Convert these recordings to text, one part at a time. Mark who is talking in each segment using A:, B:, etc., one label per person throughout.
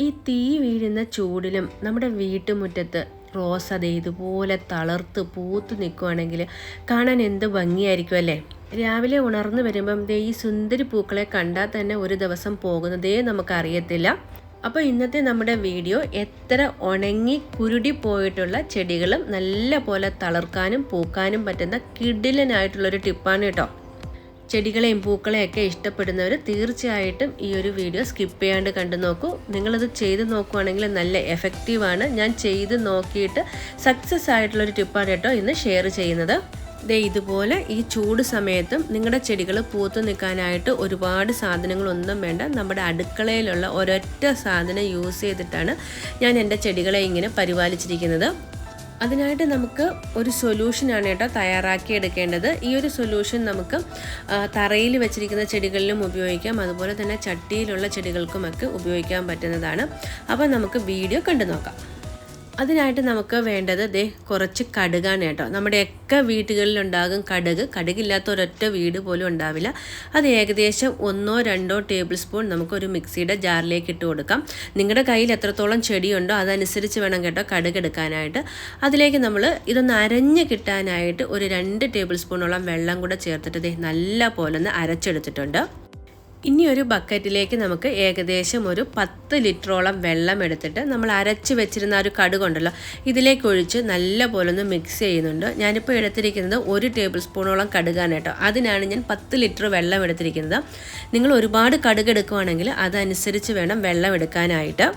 A: ഈ തീ വീഴുന്ന ചൂടിലും നമ്മുടെ വീട്ടുമുറ്റത്ത് റോസ അതേ ഇതുപോലെ തളർത്ത് പൂത്ത് നിൽക്കുവാണെങ്കിൽ കാണാൻ എന്ത് ഭംഗിയായിരിക്കും അല്ലേ. രാവിലെ ഉണർന്നു വരുമ്പം ഈ സുന്ദരി പൂക്കളെ കണ്ടാൽ തന്നെ ഒരു ദിവസം പോകുന്നതേ നമുക്കറിയത്തില്ല. അപ്പോൾ ഇന്നത്തെ നമ്മുടെ വീഡിയോ എത്ര ഉണങ്ങി കുരുടി പോയിട്ടുള്ള ചെടികളും നല്ല പോലെ തളർക്കാനും പൂക്കാനും പറ്റുന്ന കിടിലനായിട്ടുള്ളൊരു ടിപ്പാണ് കേട്ടോ. ചെടികളെയും പൂക്കളെയൊക്കെ ഇഷ്ടപ്പെടുന്നവർ തീർച്ചയായിട്ടും ഈ ഒരു വീഡിയോ സ്കിപ്പ് ചെയ്യാണ്ട് കണ്ടു നോക്കൂ. നിങ്ങളത് ചെയ്ത് നോക്കുവാണെങ്കിൽ നല്ല എഫക്റ്റീവാണ്. ഞാൻ ചെയ്ത് നോക്കിയിട്ട് സക്സസ് ആയിട്ടുള്ളൊരു ടിപ്പാണ് കേട്ടോ ഇന്ന് ഷെയർ ചെയ്യുന്നത്. ഇതുപോലെ ഈ ചൂട് സമയത്തും നിങ്ങളുടെ ചെടികൾ പൂത്തു നിൽക്കാനായിട്ട് ഒരുപാട് സാധനങ്ങളൊന്നും വേണ്ട. നമ്മുടെ അടുക്കളയിലുള്ള ഒരൊറ്റ സാധനം യൂസ് ചെയ്തിട്ടാണ് ഞാൻ എൻ്റെ ചെടികളെ ഇങ്ങനെ പരിപാലിച്ചിരിക്കുന്നത്. അതിനായിട്ട് നമുക്ക് ഒരു സൊല്യൂഷനാണ് കേട്ടോ തയ്യാറാക്കി എടുക്കേണ്ടത്. ഈ ഒരു സൊല്യൂഷൻ നമുക്ക് തറയിൽ വെച്ചിരിക്കുന്ന ചെടികളിലും ഉപയോഗിക്കാം, അതുപോലെ തന്നെ ചട്ടിയിലുള്ള ചെടികൾക്കുമൊക്കെ ഉപയോഗിക്കാൻ പറ്റുന്നതാണ്. അപ്പോൾ നമുക്ക് വീഡിയോ കണ്ടു നോക്കാം. അതിനായിട്ട് നമുക്ക് വേണ്ടത് കുറച്ച് കടുകാണ് കേട്ടോ. നമ്മുടെയൊക്കെ വീടുകളിലുണ്ടാകും കടുക്. കടുകില്ലാത്ത ഒരൊറ്റ വീട് പോലും ഉണ്ടാവില്ല. അത് ഏകദേശം 1-2 ടേബിൾ സ്പൂൺ നമുക്കൊരു മിക്സിയുടെ ജാറിലേക്ക് ഇട്ട് കൊടുക്കാം. നിങ്ങളുടെ കയ്യിൽ എത്രത്തോളം ചെടിയുണ്ടോ അതനുസരിച്ച് വേണം കേട്ടോ കടുക് എടുക്കാനായിട്ട്. അതിലേക്ക് നമ്മൾ ഇതൊന്ന് അരഞ്ഞ് കിട്ടാനായിട്ട് ഒരു 2 ടേബിൾ സ്പൂണോളം വെള്ളം കൂടെ ചേർത്തിട്ട് നല്ല പോലെ ഒന്ന് അരച്ചെടുത്തിട്ടുണ്ട്. ഇനി ഒരു ബക്കറ്റിലേക്ക് നമുക്ക് ഏകദേശം ഒരു 10 ലിറ്ററോളം വെള്ളം എടുത്തിട്ട് നമ്മൾ അരച്ച് വെച്ചിരുന്ന ഒരു കടുകുണ്ടല്ലോ ഇതിലേക്ക് ഒഴിച്ച് നല്ല പോലെ ഒന്ന് മിക്സ് ചെയ്യുന്നുണ്ട്. ഞാനിപ്പോൾ എടുത്തിരിക്കുന്നത് 1 ടേബിൾ സ്പൂണോളം കടുകാണ് കേട്ടോ. അതിനാണ് ഞാൻ 10 ലിറ്റർ വെള്ളം എടുത്തിരിക്കുന്നത്. നിങ്ങൾ ഒരുപാട് കടുക് എടുക്കുവാണെങ്കിൽ അതനുസരിച്ച് വേണം വെള്ളം എടുക്കാനായിട്ട്.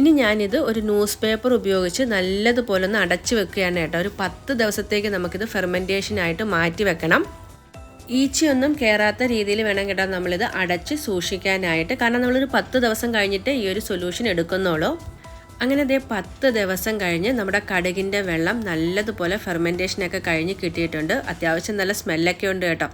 A: ഇനി ഞാനിത് ഒരു ന്യൂസ് പേപ്പർ ഉപയോഗിച്ച് നല്ലതുപോലെ ഒന്ന് അടച്ച് വെക്കുകയാണ് കേട്ടോ. ഒരു 10 ദിവസത്തേക്ക് നമുക്കിത് ഫെർമെൻറ്റേഷനായിട്ട് മാറ്റി വെക്കണം. ഈച്ചയൊന്നും കയറാത്ത രീതിയിൽ വേണം കേട്ടോ നമ്മളിത് അടച്ച് സൂക്ഷിക്കാനായിട്ട്. കാരണം നമ്മളൊരു 10 ദിവസം കഴിഞ്ഞിട്ട് ഈ ഒരു സൊല്യൂഷൻ എടുക്കുന്നുള്ളൂ. അങ്ങനെ 10 ദിവസം കഴിഞ്ഞ് നമ്മുടെ കടുകിൻ്റെ വെള്ളം നല്ലതുപോലെ ഫെർമെൻറ്റേഷനൊക്കെ കഴിഞ്ഞ് കിട്ടിയിട്ടുണ്ട്. അത്യാവശ്യം നല്ല സ്മെല്ലൊക്കെ ഉണ്ട് കേട്ടോ.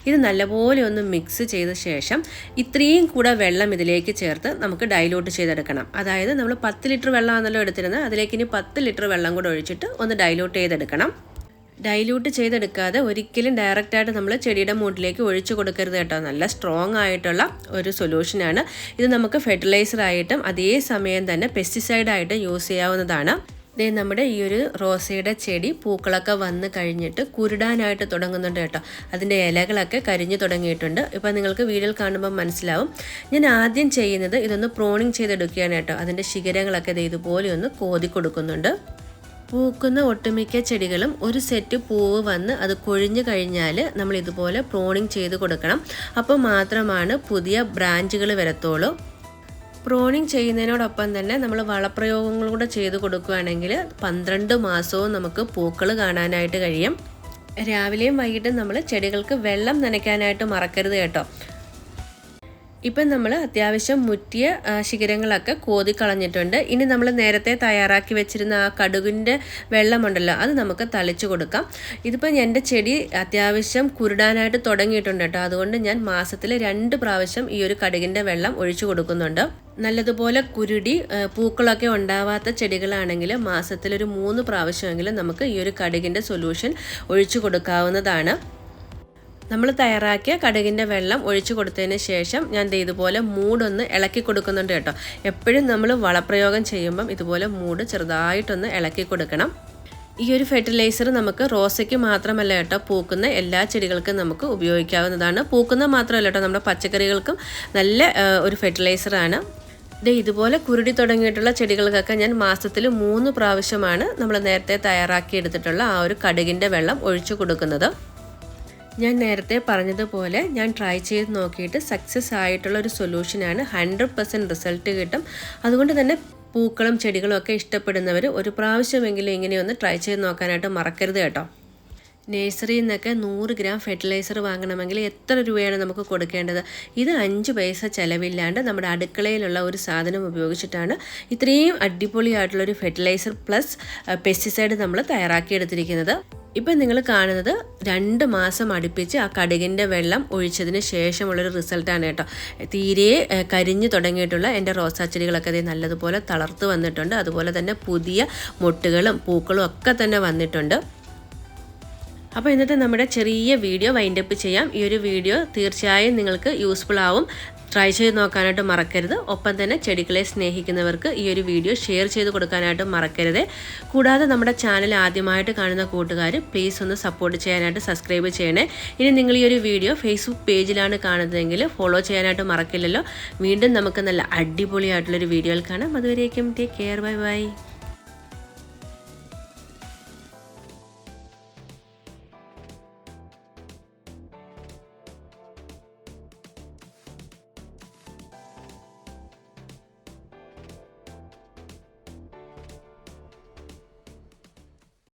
A: ഇത് നല്ലപോലെ ഒന്ന് മിക്സ് ചെയ്ത ശേഷം ഇത്രയും കൂടെ വെള്ളം ഇതിലേക്ക് ചേർത്ത് നമുക്ക് ഡൈലൂട്ട് ചെയ്തെടുക്കണം. അതായത് നമ്മൾ 10 ലിറ്റർ വെള്ളമാണല്ലോ എടുത്തിരുന്നത്, അതിലേക്ക് ഇനി 10 ലിറ്റർ വെള്ളം കൂടെ ഒഴിച്ചിട്ട് ഒന്ന് ഡൈലൂട്ട് ചെയ്തെടുക്കണം. ഡൈല്യൂട്ട് ചെയ്തെടുക്കാതെ ഒരിക്കലും ഡയറക്റ്റായിട്ട് നമ്മൾ ചെടിയുടെ മൂട്ടിലേക്ക് ഒഴിച്ചു കൊടുക്കരുത് കേട്ടോ. നല്ല സ്ട്രോങ് ആയിട്ടുള്ള ഒരു സൊല്യൂഷനാണ് ഇത്. നമുക്ക് ഫെർട്ടിലൈസറായിട്ടും അതേസമയം തന്നെ പെസ്റ്റിസൈഡായിട്ടും യൂസ് ചെയ്യാവുന്നതാണ്. നമ്മുടെ ഈ ഒരു റോസയുടെ ചെടി പൂക്കളൊക്കെ വന്ന് കഴിഞ്ഞിട്ട് കുരുടാനായിട്ട് തുടങ്ങുന്നുണ്ട് കേട്ടോ. അതിൻ്റെ ഇലകളൊക്കെ കരിഞ്ഞു തുടങ്ങിയിട്ടുണ്ട്. ഇപ്പം നിങ്ങൾക്ക് വീഡിയോയിൽ കാണുമ്പോൾ മനസ്സിലാവും. ഞാൻ ആദ്യം ചെയ്യുന്നത് ഇതൊന്ന് പ്രോണിങ് ചെയ്തെടുക്കുകയാണ് കേട്ടോ. അതിൻ്റെ ശിഖരങ്ങളൊക്കെ ഇതുപോലെ ഒന്ന് കോതി കൊടുക്കുന്നുണ്ട്. പൂക്കുന്ന ഒട്ടുമിക്ക ചെടികളും ഒരു സെറ്റ് പൂവ് വന്ന് അത് കൊഴിഞ്ഞു കഴിഞ്ഞാൽ നമ്മൾ ഇതുപോലെ പ്രോണിങ് ചെയ്ത് കൊടുക്കണം. അപ്പോൾ മാത്രമാണ് പുതിയ ബ്രാഞ്ചുകൾ വരത്തുള്ളൂ. പ്രോണിങ് ചെയ്യുന്നതിനോടൊപ്പം തന്നെ നമ്മൾ വളപ്രയോഗങ്ങൾ കൂടെ ചെയ്ത് കൊടുക്കുകയാണെങ്കിൽ 12 മാസവും നമുക്ക് പൂക്കൾ കാണാനായിട്ട് കഴിയും. രാവിലെയും വൈകിട്ടും നമ്മൾ ചെടികൾക്ക് വെള്ളം നനയ്ക്കാനായിട്ട് മറക്കരുത് കേട്ടോ. ഇപ്പം നമ്മൾ അത്യാവശ്യം മുറ്റിയ ശിഖരങ്ങളൊക്കെ കോതി കളഞ്ഞിട്ടുണ്ട്. ഇനി നമ്മൾ നേരത്തെ തയ്യാറാക്കി വെച്ചിരുന്ന ആ കടുകിൻ്റെ വെള്ളമുണ്ടല്ലോ അത് നമുക്ക് തളിച്ചു കൊടുക്കാം. ഇതിപ്പോൾ എൻ്റെ ചെടി അത്യാവശ്യം കുരുടാനായിട്ട് തുടങ്ങിയിട്ടുണ്ട് കേട്ടോ. അതുകൊണ്ട് ഞാൻ മാസത്തിൽ 2 പ്രാവശ്യം ഈ ഒരു കടുകിൻ്റെ വെള്ളം ഒഴിച്ചു കൊടുക്കുന്നുണ്ട്. നല്ലതുപോലെ കുരുടി പൂക്കളൊക്കെ ഉണ്ടാവാത്ത ചെടികളാണെങ്കിൽ മാസത്തിലൊരു 3 പ്രാവശ്യമെങ്കിലും നമുക്ക് ഈ ഒരു കടുകിൻ്റെ സൊല്യൂഷൻ ഒഴിച്ചു കൊടുക്കാവുന്നതാണ്. നമ്മൾ തയ്യാറാക്കിയ കടുകിൻ്റെ വെള്ളം ഒഴിച്ചു കൊടുത്തതിന് ശേഷം ഞാൻ ഇതുപോലെ മൂടൊന്ന് ഇളക്കി കൊടുക്കുന്നുണ്ട് കേട്ടോ. എപ്പോഴും നമ്മൾ വളപ്രയോഗം ചെയ്യുമ്പം ഇതുപോലെ മൂട് ചെറുതായിട്ടൊന്ന് ഇളക്കി കൊടുക്കണം. ഈ ഒരു ഫെർട്ടിലൈസർ നമുക്ക് റോസയ്ക്ക് മാത്രമല്ല കേട്ടോ, പൂക്കുന്ന എല്ലാ ചെടികൾക്കും നമുക്ക് ഉപയോഗിക്കാവുന്നതാണ്. പൂക്കുന്ന മാത്രമല്ല കേട്ടോ, നമ്മുടെ പച്ചക്കറികൾക്കും നല്ല ഒരു ഫെർട്ടിലൈസറാണ്. ഇതുപോലെ കുരുടി തുടങ്ങിയിട്ടുള്ള ചെടികൾക്കൊക്കെ ഞാൻ മാസത്തിൽ 3 പ്രാവശ്യമാണ് നമ്മൾ നേരത്തെ തയ്യാറാക്കി എടുത്തിട്ടുള്ള ആ ഒരു കടുകിൻ്റെ വെള്ളം ഒഴിച്ചു കൊടുക്കുന്നത്. ഞാൻ നേരത്തെ പറഞ്ഞതുപോലെ ഞാൻ ട്രൈ ചെയ്ത് നോക്കിയിട്ട് സക്സസ് ആയിട്ടുള്ള ഒരു സൊല്യൂഷനാണ്. 100% റിസൾട്ട് കിട്ടും. അതുകൊണ്ട് തന്നെ പൂക്കളും ചെടികളും ഒക്കെ ഇഷ്ടപ്പെടുന്നവർ ഒരു പ്രാവശ്യമെങ്കിലും ഇങ്ങനെയൊന്ന് ട്രൈ ചെയ്ത് നോക്കാനായിട്ട് മറക്കരുത് കേട്ടോ. നേഴ്സറിയിൽ നിന്നൊക്കെ 100 ഗ്രാം ഫെർട്ടിലൈസർ വാങ്ങണമെങ്കിൽ എത്ര രൂപയാണ് നമുക്ക് കൊടുക്കേണ്ടത്? ഇത് 5 പൈസ ചിലവില്ലാണ്ട് നമ്മുടെ അടുക്കളയിലുള്ള ഒരു സാധനം ഉപയോഗിച്ചിട്ടാണ് ഇത്രയും അടിപൊളിയായിട്ടുള്ളൊരു ഫെർട്ടിലൈസർ പ്ലസ് പെസ്റ്റിസൈഡ് നമ്മൾ തയ്യാറാക്കിയെടുത്തിരിക്കുന്നത്. ഇപ്പം നിങ്ങൾ കാണുന്നത് 2 മാസം അടുപ്പിച്ച് ആ കടുകിൻ്റെ വെള്ളം ഒഴിച്ചതിന് ശേഷമുള്ളൊരു റിസൾട്ടാണ് കേട്ടോ. തീരെ കരിഞ്ഞു തുടങ്ങിയിട്ടുള്ള എൻ്റെ റോസാ ചെടികളൊക്കെ നല്ലതുപോലെ തളർത്ത് വന്നിട്ടുണ്ട്. അതുപോലെ തന്നെ പുതിയ മൊട്ടുകളും പൂക്കളും ഒക്കെ തന്നെ വന്നിട്ടുണ്ട്. അപ്പോൾ ഇന്നത്തെ നമ്മുടെ ചെറിയ വീഡിയോ വൈൻഡപ്പ് ചെയ്യാം. ഈ ഒരു വീഡിയോ തീർച്ചയായും നിങ്ങൾക്ക് യൂസ്ഫുൾ ആവും. ട്രൈ ചെയ്ത് നോക്കാനായിട്ട് മറക്കരുത്. ഒപ്പം തന്നെ ചെടികളെ സ്നേഹിക്കുന്നവർക്ക് ഈ ഒരു വീഡിയോ ഷെയർ ചെയ്ത് കൊടുക്കാനായിട്ട് മറക്കരുത്. കൂടാതെ നമ്മുടെ ചാനൽ ആദ്യമായിട്ട് കാണുന്ന കൂട്ടുകാർ പ്ലീസ് ഒന്ന് സപ്പോർട്ട് ചെയ്യാനായിട്ട് സബ്സ്ക്രൈബ് ചെയ്യണേ. ഇനി നിങ്ങൾ ഈ ഒരു വീഡിയോ ഫേസ്ബുക്ക് പേജിലാണ് കാണുന്നതെങ്കിൽ ഫോളോ ചെയ്യാനായിട്ട് മറക്കില്ലല്ലോ. വീണ്ടും നമുക്ക് നല്ല അടിപൊളിയായിട്ടുള്ളൊരു വീഡിയോയിൽ കാണാം. അതുവരേക്കും ടേക്ക് കെയർ. Bye bye.